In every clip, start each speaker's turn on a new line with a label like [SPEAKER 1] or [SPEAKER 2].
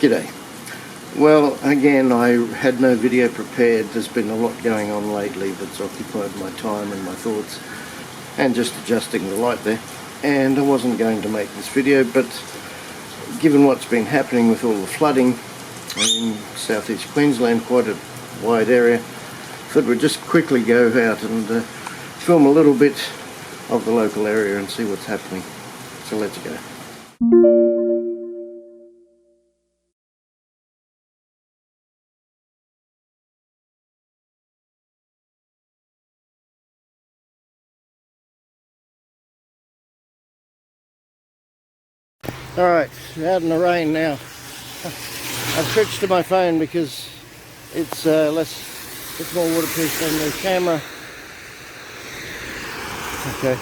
[SPEAKER 1] G'day. Well, again, I had no video prepared. There's been a lot going on lately that's occupied my time and my thoughts, and just adjusting the light there. And I wasn't going to make this video, but given what's been happening with all the flooding in southeast Queensland, quite a wide area, I thought we'd just quickly go out and film a little bit of the local area and see what's happening. So let's go. Alright, out in the rain now. I've switched to my phone because it's more waterproof than the camera. Okay,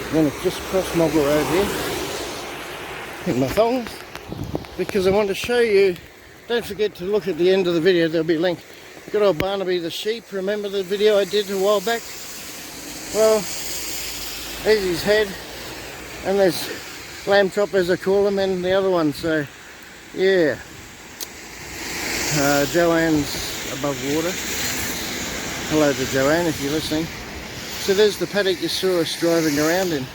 [SPEAKER 1] I'm going to just cross Moggill Road here in my thongs because I want to show you. Don't forget to look at the end of the video, there'll be a link. Good old Barnaby the sheep, remember the video I did a while back? Well, there's his head, and there's lamb chop as I call them, and the other one. So yeah, Joanne's above water. Hello to Joanne if you're listening. So there's the paddock you saw us driving around in.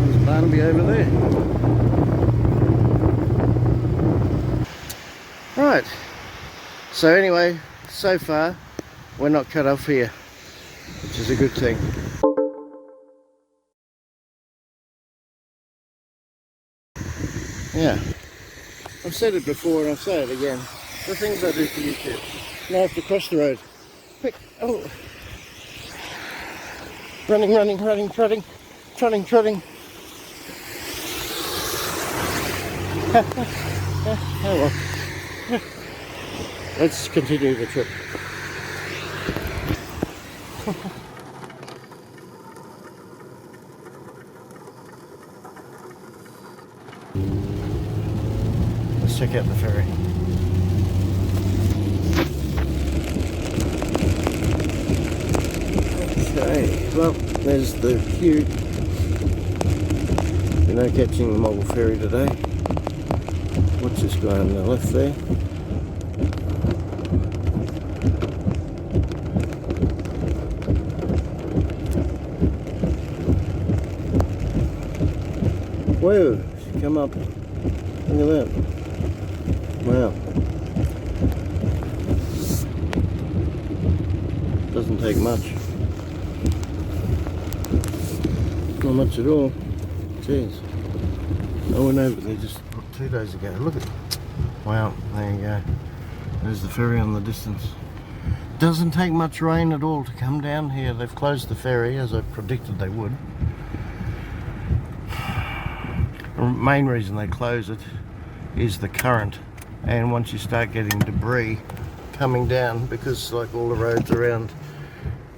[SPEAKER 1] There's Barnaby over there. Right, so anyway, so far we're not cut off here, which is a good thing. Yeah, I've said it before and I'll say it again. The things I do for YouTube. Now I have to cross the road. Quick, oh. Running, trotting. Oh well. Let's continue the trip. Let's check out the ferry. Okay, well, there's the queue. We're no catching the Moggill ferry today. What's this guy on the left there? Whoa, she come up. Look at that. Wow. Doesn't take much. Not much at all. Jeez. I went over there just 2 days ago. Look at it. Wow, there you go. There's the ferry on the distance. Doesn't take much rain at all to come down here. They've closed the ferry as I predicted they would. The main reason they close it is the current, and once you start getting debris coming down, because like all the roads around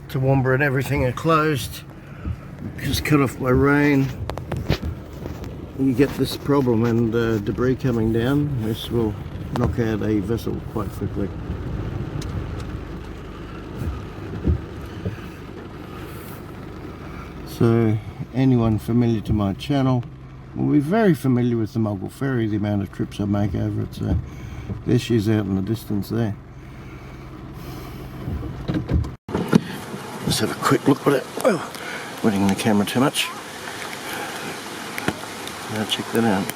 [SPEAKER 1] Toowoomba and everything are closed because cut off by rain, you get this problem, and debris coming down. This will knock out a vessel quite quickly. So anyone familiar to my channel will be very familiar with the Moggill ferry, the amount of trips I make over it. So there she is out in the distance there. Let's have a quick look at it. Oh, wetting the camera too much. Now check that out.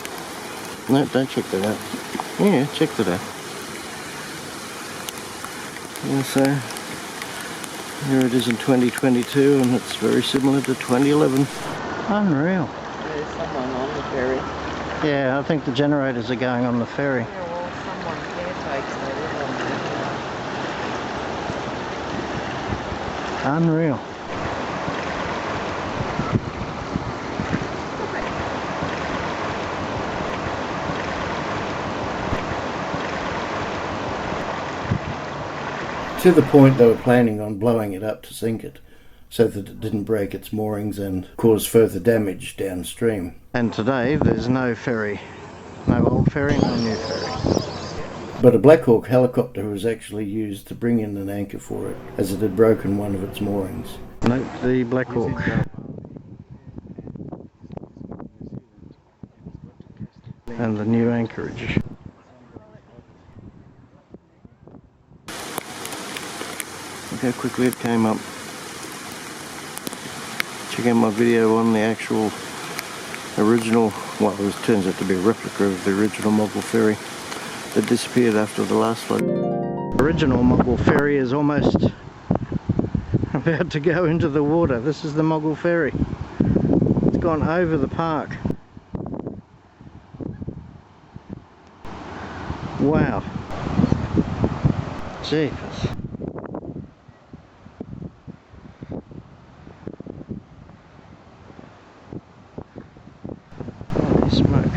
[SPEAKER 1] No, don't check that out. Yeah, check that out. Yeah, so here it is in 2022, and it's very similar to 2011. Unreal.
[SPEAKER 2] There's someone on the ferry.
[SPEAKER 1] Yeah, I think the generators are going on the ferry.
[SPEAKER 2] Yeah, well, someone caretakes it on there.
[SPEAKER 1] Unreal. To the point they were planning on blowing it up to sink it, so that it didn't break its moorings and cause further damage downstream. And today there's no ferry. No old ferry, no new ferry. But a Black Hawk helicopter was actually used to bring in an anchor for it, as it had broken one of its moorings. Note the Black Hawk. and the new anchorage. Look how quickly it came up. Check out my video on the actual original, well, it turns out to be a replica of the original Moggill ferry that disappeared after the last flood. The original Moggill ferry is almost about to go into the water. This is the Moggill ferry. It's gone over the park. Wow. Jeepers. Holy smoke.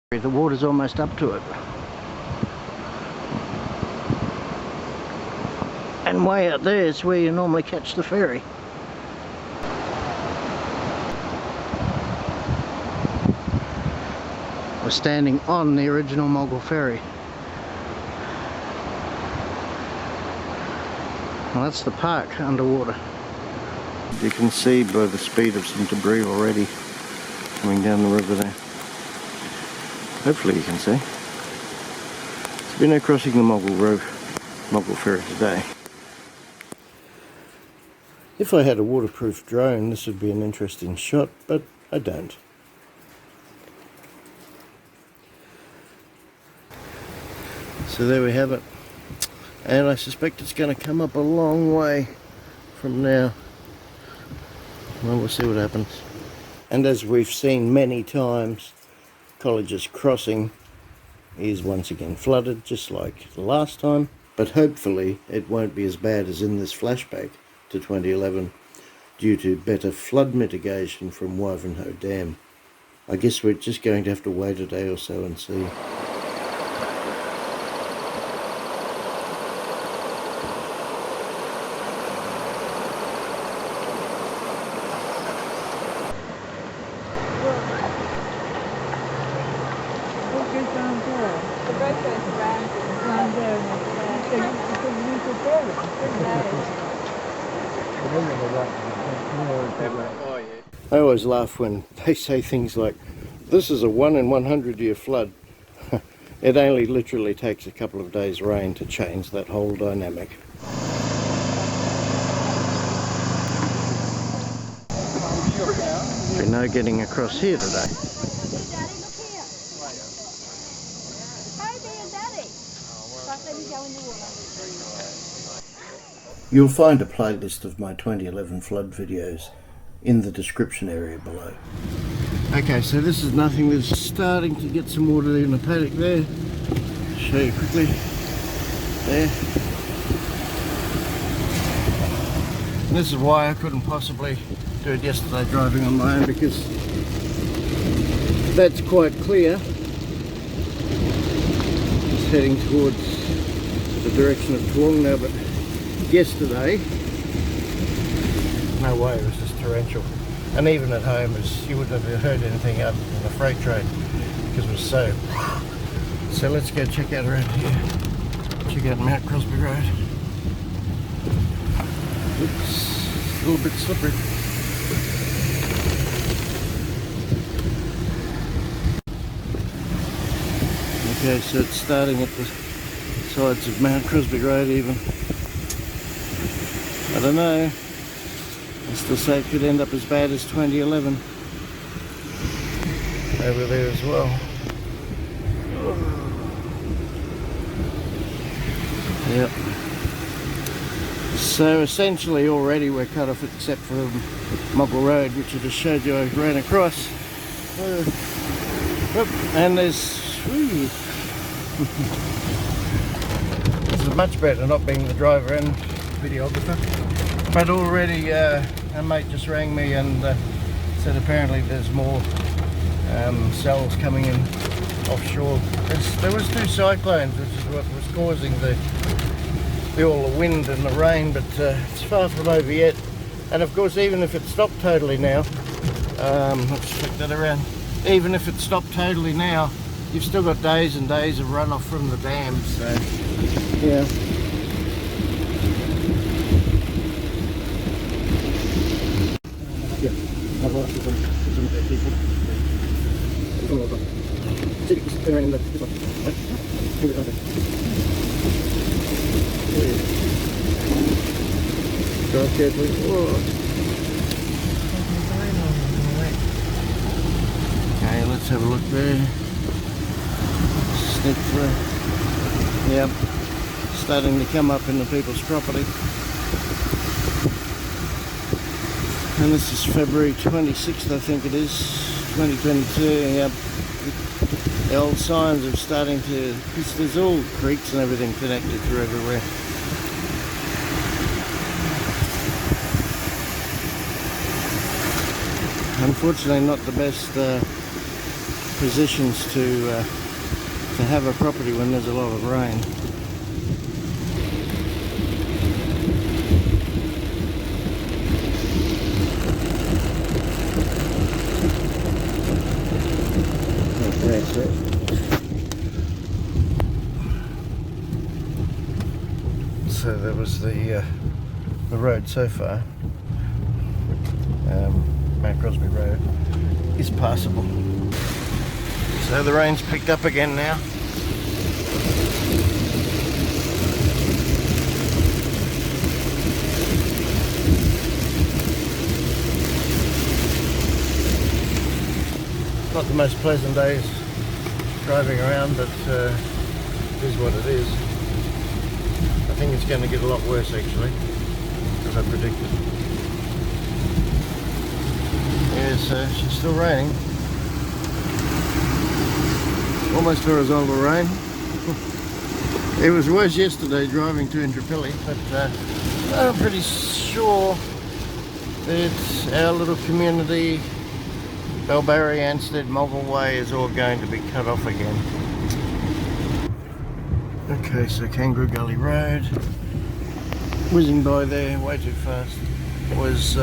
[SPEAKER 1] The water's almost up to it. And way out there is where you normally catch the ferry. We're standing on the original Moggill ferry. Well, that's the park underwater. You can see by the speed of some debris already coming down the river there. Hopefully you can see. There's been no crossing the Moggill ferry today. If I had a waterproof drone, this would be an interesting shot, but I don't. So there we have it. And I suspect it's going to come up a long way from now. Well, we'll see what happens. And as we've seen many times, College's Crossing is once again flooded, just like the last time, but hopefully it won't be as bad as in this flashback to 2011 due to better flood mitigation from Wivenhoe Dam. I guess we're just going to have to wait a day or so and see. I always laugh when they say things like, this is a 1 in 100 year flood. It only literally takes a couple of days rain to change that whole dynamic. Been no getting across here today. You'll find a playlist of my 2011 flood videos in the description area below. Okay, so this is nothing. There's starting to get some water in the paddock there. Show you quickly. There. And this is why I couldn't possibly do it yesterday driving on my own, because that's quite clear. Just heading towards the direction of Toowong now, but yesterday, no way, it was just torrential. And even at home, you wouldn't have heard anything other than the freight train, because it was so. So let's go check out around here. Check out Mount Crosby Road. Oops, a little bit slippery. Okay, so it's starting at the sides of Mount Crosby Road even. I don't know. I still say it could end up as bad as 2011. Over there as well. Yep. So essentially already we're cut off except for Moggill Road, which I just showed you I ran across. And there's... This is much better not being the driver and videographer. But already a mate just rang me and said apparently there's more cells coming in offshore. There was 2 cyclones, which is what was causing all the wind and the rain, but it's far from over yet. And of course, even if it stopped totally now, let's flick that around. Even if it stopped totally now, you've still got days and days of runoff from the dams. So yeah. Oh, some people. Drive carefully. Okay, let's have a look there. Sneak through. Yep, starting to come up into people's property. And this is February 26th, I think it is, 2022. Yep. The old signs are starting to, because there's all creeks and everything connected through everywhere. Unfortunately, not the best positions to have a property when there's a lot of rain. So that was the road so far. Mack Road is passable. So the rain's picked up again now. Not the most pleasant days driving around, but it is what it is. I think it's going to get a lot worse actually, as I predicted. Yeah, so it's still raining. Almost horizontal rain. It was worse yesterday driving to Intrapilli, but I'm pretty sure that our little community, Bellbowrie, Anstead, Moggill way, is all going to be cut off again. Okay, so Kangaroo Gully Road, whizzing by there way too fast, was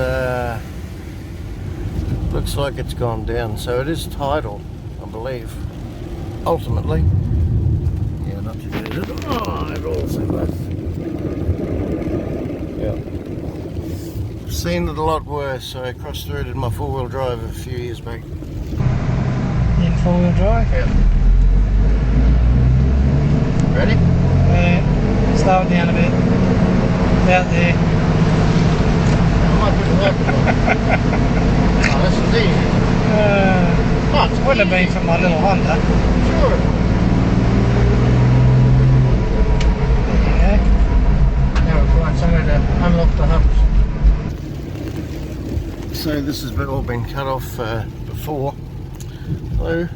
[SPEAKER 1] looks like it's gone down, so it is tidal, I believe, ultimately. Yeah, not too bad at all, so bad. Yeah. I've seen it a lot worse. I crossed through it in my four-wheel drive a few years back.
[SPEAKER 3] In four-wheel drive?
[SPEAKER 1] Yeah. Ready?
[SPEAKER 3] Slow it down a bit. Out there.
[SPEAKER 1] I might put it up. Oh, this is easy.
[SPEAKER 3] It would have been for my little Honda.
[SPEAKER 1] Sure.
[SPEAKER 3] There you go.
[SPEAKER 1] Now we'll find somewhere to unlock the humps. So this has all been cut off before. Hello.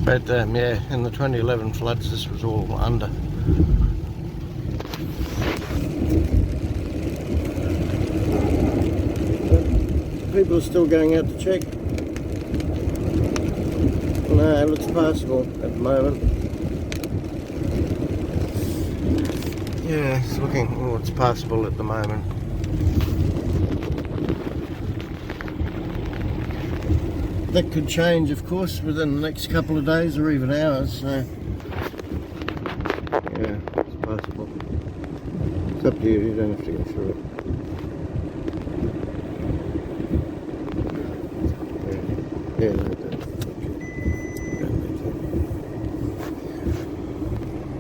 [SPEAKER 1] But yeah, in the 2011 floods this was all under. People are still going out to check. No, it looks passable at the moment. Yeah, it's looking, oh, it's passable at the moment. That could change, of course, within the next couple of days or even hours, so yeah, it's passable. It's up to you, you don't have to go through it. Yeah, no,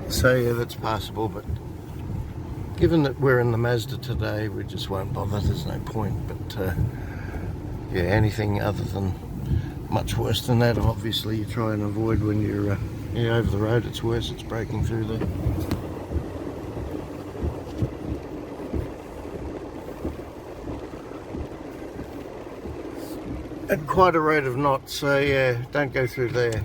[SPEAKER 1] so yeah, that's passable, but given that we're in the Mazda today, we just won't bother, there's no point. But yeah, anything other than much worse than that, obviously you try and avoid when you're over the road. It's worse, it's breaking through there. At quite a rate of knots, so yeah, don't go through there.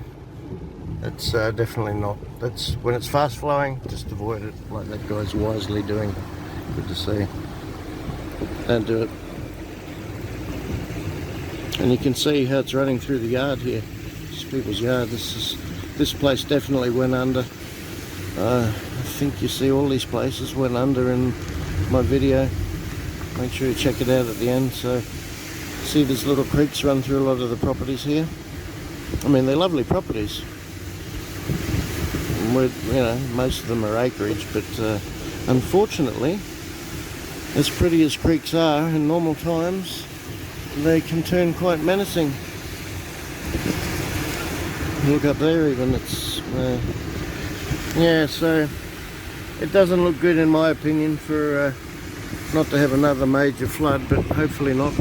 [SPEAKER 1] It's definitely not. That's when it's fast flowing, just avoid it, like that guy's wisely doing. Good to see. Don't do it. And you can see how it's running through the yard here. It's people's yard. This place definitely went under. I think you see all these places went under in my video. Make sure you check it out at the end. So see, there's little creeks run through a lot of the properties here. I mean, they're lovely properties. Most of them are acreage, but unfortunately, as pretty as creeks are in normal times, they can turn quite menacing. Look up there even, it's yeah, so it doesn't look good in my opinion for not to have another major flood, but hopefully not.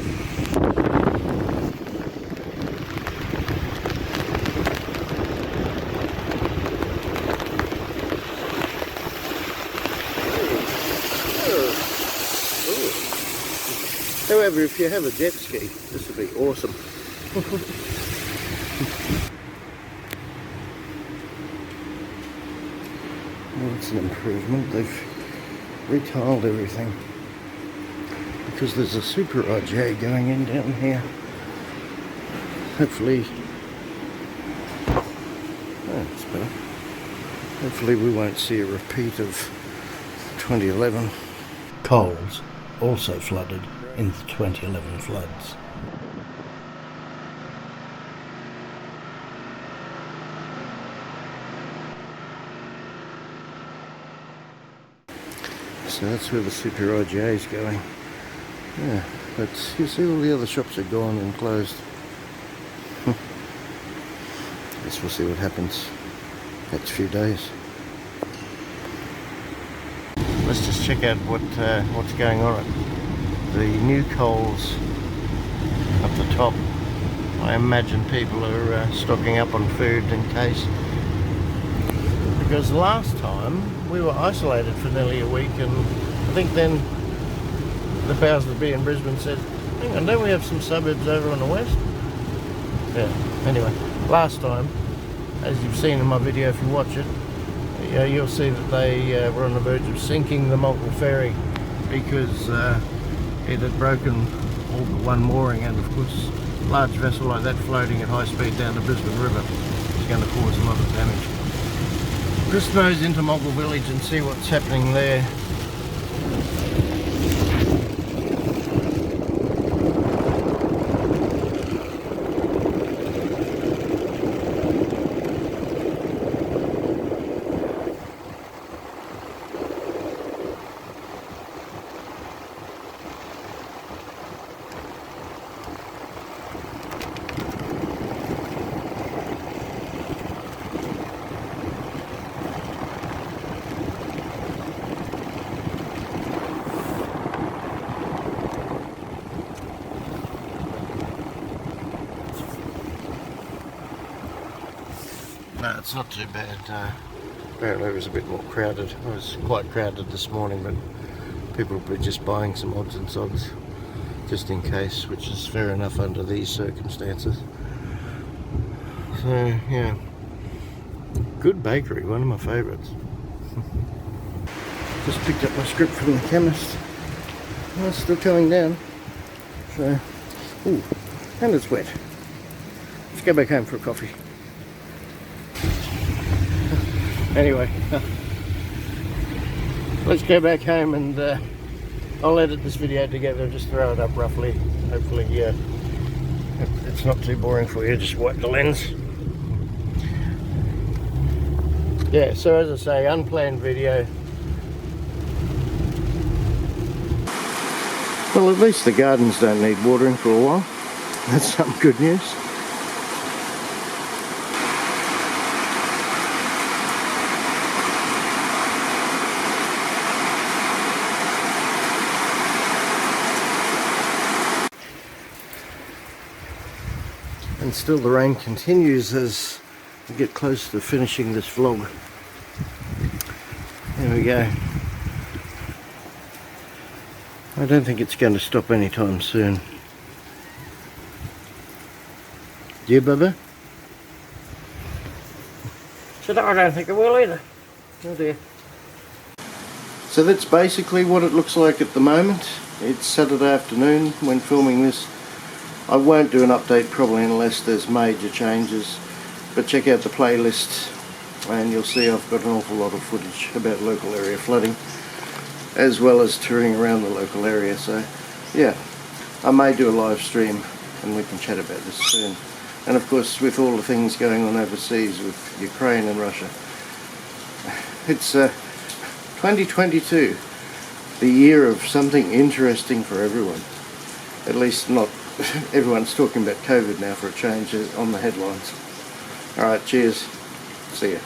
[SPEAKER 1] However, if you have a jet ski, this would be awesome. Well, it's an improvement. They've retiled everything because there's a super IGA going in down here. Hopefully, oh, it's better. Hopefully we won't see a repeat of 2011. Coles also flooded in the 2011 floods. So that's where the super IGA is going. Yeah, but you see all the other shops are gone and closed. Guess we'll see what happens next few days. Let's just check out what's going on at the new Coles up the top. I imagine people are stocking up on food in case. Because last time we were isolated for nearly a week, and I think then the powers that be in Brisbane said, hang on, don't we have some suburbs over on the west? Yeah, anyway, last time, as you've seen in my video if you watch it, you'll see that they were on the verge of sinking the Moggill ferry because it had broken all but one mooring, and of course a large vessel like that floating at high speed down the Brisbane River is going to cause a lot of damage. Just nose into Moggill village and see what's happening there. No, it's not too bad. Apparently it was a bit more crowded. It was quite crowded this morning, but people were just buying some odds and sods just in case, which is fair enough under these circumstances. So yeah, good bakery, one of my favourites. Just picked up my script from the chemist. Well, it's still coming down. So, ooh, and it's wet. Let's go back home for a coffee. Anyway, let's go back home and I'll edit this video together and just throw it up roughly. Hopefully it's not too boring for you. Just wipe the lens. Yeah, so as I say, unplanned video. Well, at least the gardens don't need watering for a while. That's some good news. And still the rain continues as we get close to finishing this vlog. There we go. I don't think it's going to stop anytime soon. Do you, Bubba? So I don't think it will either. Oh dear. So that's basically what it looks like at the moment. It's Saturday afternoon when filming this. I won't do an update probably unless there's major changes, but check out the playlist and you'll see I've got an awful lot of footage about local area flooding as well as touring around the local area. So yeah, I may do a live stream and we can chat about this soon. And of course, with all the things going on overseas with Ukraine and Russia, it's 2022, the year of something interesting for everyone. At least not everyone's talking about COVID now for a change on the headlines. Alright, cheers. See ya.